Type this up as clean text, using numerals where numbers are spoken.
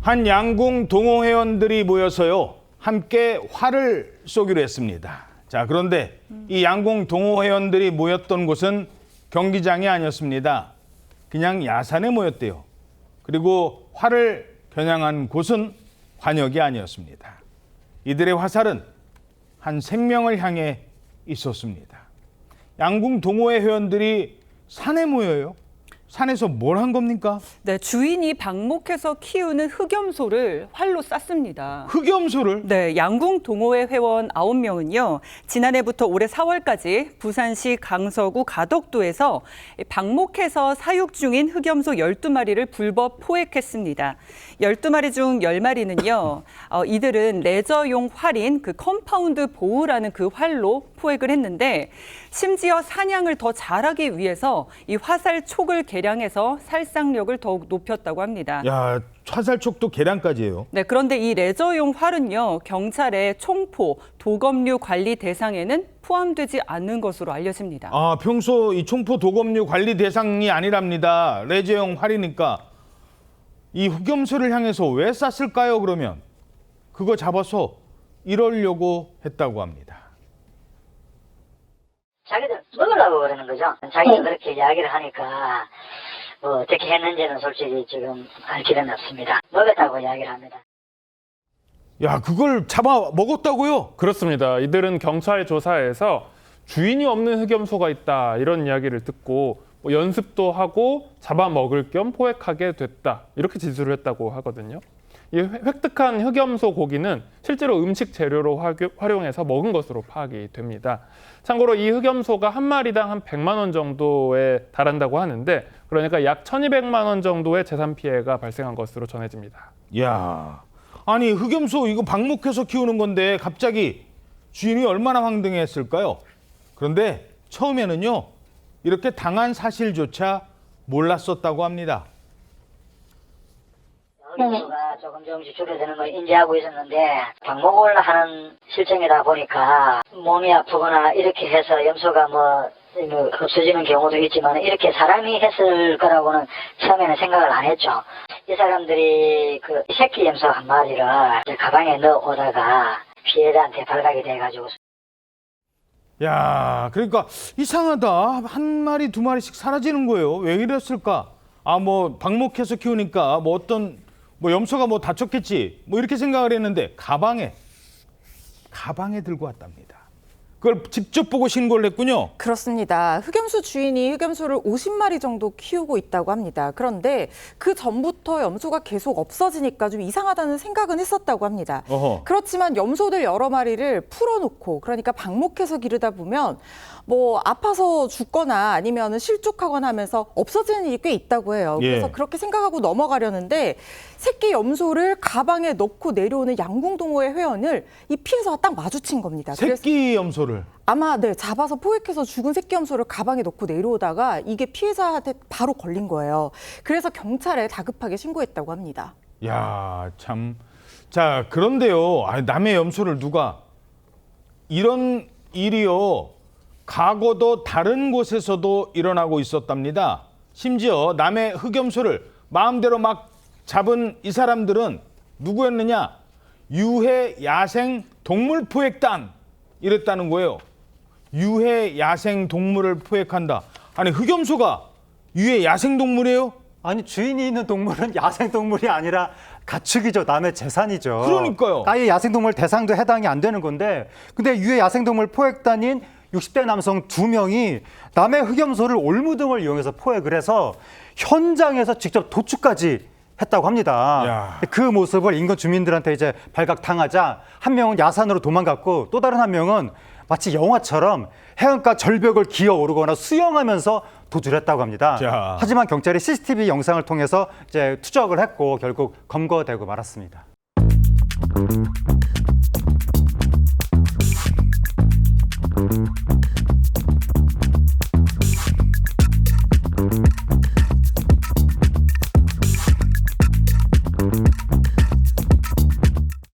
한 양궁 동호 회원들이 모여서요 함께 활을 쏘기로 했습니다. 자, 그런데 이 양궁 동호 회원들이 모였던 곳은 경기장이 아니었습니다. 그냥 야산에 모였대요. 그리고 활을 겨냥한 곳은 관역이 아니었습니다. 이들의 화살은 한 생명을 향해 있었습니다. 양궁 동호회 회원들이 산에 모여요. 산에서 뭘 한 겁니까? 네, 주인이 방목해서 키우는 흑염소를 활로 쐈습니다. 흑염소를? 네, 양궁 동호회 회원 9명은요. 지난해부터 올해 4월까지 부산시 강서구 가덕도에서 방목해서 사육 중인 흑염소 12마리를 불법 포획했습니다. 12마리 중 10마리는요. 이들은 레저용 활인 그 컴파운드 보우라는 그 활로 포획을 했는데 심지어 사냥을 더 잘하기 위해서 이 화살촉을 개량해서 살상력을 더욱 높였다고 합니다. 야, 화살촉도 개량까지예요. 네, 그런데 이 레저용 활은요, 경찰의 총포, 도검류 관리 대상에는 포함되지 않는 것으로 알려집니다. 아, 평소 이 총포 도검류 관리 대상이 아니랍니다. 레저용 활이니까. 이 흑염소를 향해서 왜 쐈을까요, 그러면? 그거 잡아서 이러려고 했다고 합니다. 자기들 먹으려고 그러는 거죠. 자기가 그렇게 이야기를 하니까 뭐 어떻게 했는지는 솔직히 지금 알 길은 없습니다. 먹었다고 이야기를 합니다. 야, 그걸 잡아 먹었다고요? 그렇습니다. 이들은 경찰 조사에서 주인이 없는 흑염소가 있다 이런 이야기를 듣고 뭐 연습도 하고 잡아먹을 겸 포획하게 됐다 이렇게 지수를 했다고 하거든요. 이 획득한 흑염소 고기는 실제로 음식 재료로 활용해서 먹은 것으로 파악이 됩니다. 참고로 이 흑염소가 한 마리당 한 100만 원 정도에 달한다고 하는데 그러니까 약 1,200만 원 정도의 재산 피해가 발생한 것으로 전해집니다. 야, 아니 흑염소 이거 방목해서 키우는 건데 갑자기 주인이 얼마나 황당했을까요? 그런데 처음에는요 이렇게 당한 사실조차 몰랐었다고 합니다. 흑염소가 조금씩 줄어드는 걸 인지하고 있었는데 방목을 하는 실정이다 보니까 몸이 아프거나 이렇게 해서 염소가 뭐 없어지는 경우도 있지만 이렇게 사람이 했을 거라고는 처음에는 생각을 안 했죠. 이 사람들이 그 새끼 염소 한 마리를 가방에 넣어오다가 피해자한테 발각이 돼가지고. 야, 그러니까 이상하다. 한 마리 두 마리씩 사라지는 거예요. 왜 이랬을까? 아, 뭐 방목해서 키우니까 뭐 어떤 뭐 염소가 뭐 다쳤겠지. 뭐 이렇게 생각을 했는데 가방에 들고 왔답니다. 그걸 직접 보고 신고를 했군요. 그렇습니다. 흑염소 주인이 흑염소를 50마리 정도 키우고 있다고 합니다. 그런데 그 전부터 염소가 계속 없어지니까 좀 이상하다는 생각은 했었다고 합니다. 어허. 그렇지만 염소들 여러 마리를 풀어놓고 그러니까 방목해서 기르다 보면 뭐 아파서 죽거나 아니면 실족하거나 하면서 없어지는 일이 꽤 있다고 해요. 그래서 예. 그렇게 생각하고 넘어가려는데 새끼 염소를 가방에 넣고 내려오는 양궁동호회 회원을 이 피해자가 딱 마주친 겁니다. 새끼 염소를. 아마 네 잡아서 포획해서 죽은 새끼 염소를 가방에 넣고 내려오다가 이게 피해자한테 바로 걸린 거예요. 그래서 경찰에 다급하게 신고했다고 합니다. 야, 참. 자, 그런데요. 아, 남의 염소를 누가 이런 일이요. 과거도 다른 곳에서도 일어나고 있었답니다. 심지어 남의 흑염소를 마음대로 막 잡은 이 사람들은 누구였느냐? 유해 야생 동물 포획단 이랬다는 거예요. 유해 야생 동물을 포획한다. 아니 흑염소가 유해 야생 동물이에요? 아니 주인이 있는 동물은 야생동물이 아니라 가축이죠. 남의 재산이죠. 그러니까요. 아예 야생동물 대상도 해당이 안 되는 건데 근데 유해 야생동물 포획단인 60대 남성 2명이 남의 흑염소를 올무등을 이용해서 포획을 해서 현장에서 직접 도축까지 했다고 합니다. 야. 그 모습을 인근 주민들한테 이제 발각당하자 한 명은 야산으로 도망갔고 또 다른 한 명은 마치 영화처럼 해안가 절벽을 기어오르거나 수영하면서 도주를 했다고 합니다. 자. 하지만 경찰이 CCTV 영상을 통해서 이제 추적을 했고 결국 검거되고 말았습니다.